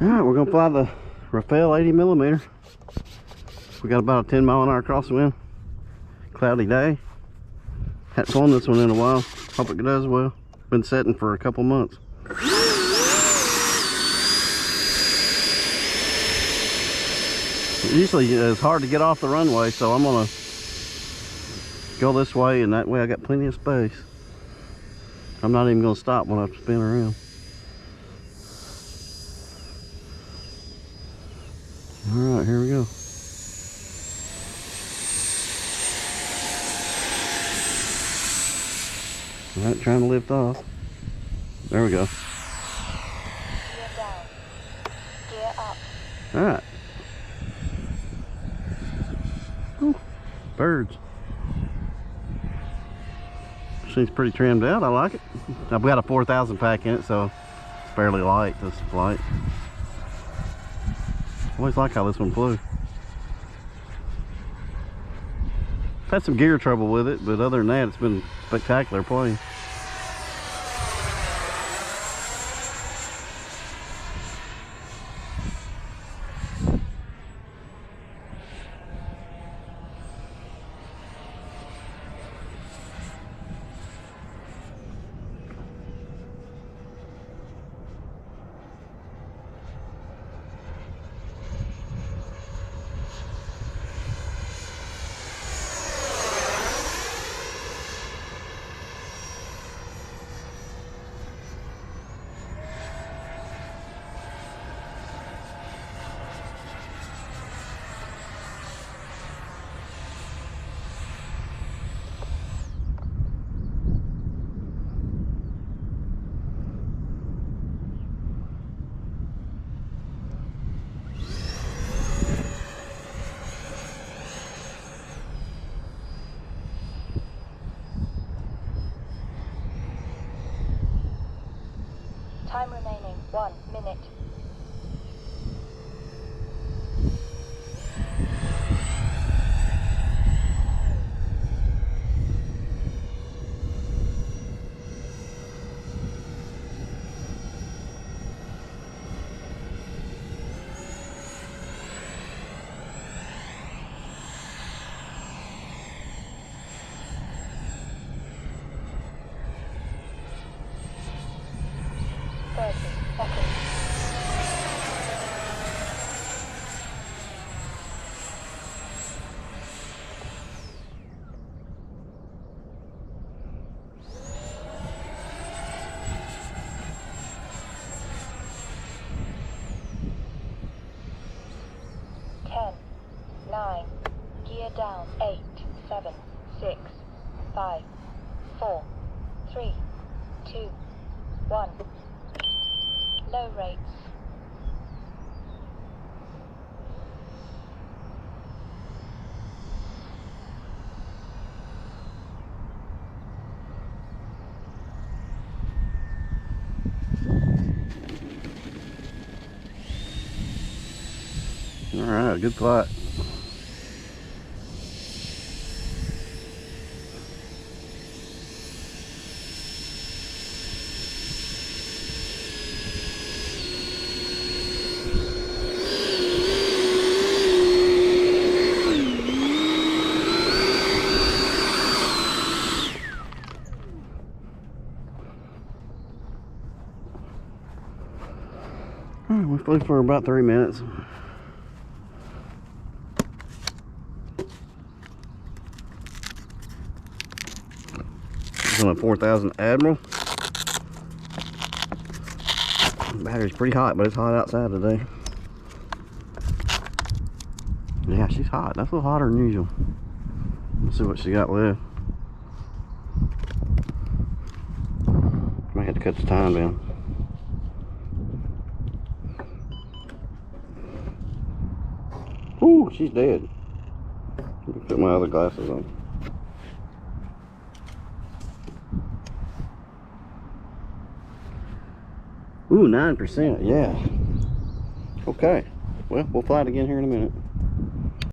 Alright, we're gonna fly the Rafale 80mm. We got about a 10-mile-an-hour crosswind. Cloudy day. Hadn't flown this one in a while. Hope it does well. Been setting for a couple months. Usually it's hard to get off the runway, so I'm gonna go this way, and that way I got plenty of space. I'm not even gonna stop when I spin around. Alright, here we go. Alright, trying to lift off. There we go. Gear down. Gear up. Alright. Ooh, birds. Seems pretty trimmed out. I like it. I've got a 4,000 pack in it, so it's fairly light, this flight. Always like how this one flew. Had some gear trouble with it, but other than that, it's been a spectacular plane. Time remaining 1 minute. Down. 8, 7, 6, 5, 4, 3, 2, 1. Low rates. All right, good flight. We flew for about 3 minutes. It's on a 4,000 Admiral. Battery's pretty hot, but it's hot outside today. Yeah, she's hot. That's a little hotter than usual. Let's see what she got left. Might have to cut the time down. Ooh, she's dead. Let me put my other glasses on. Ooh, 9%, yeah. Okay, well, we'll fly it again here in a minute.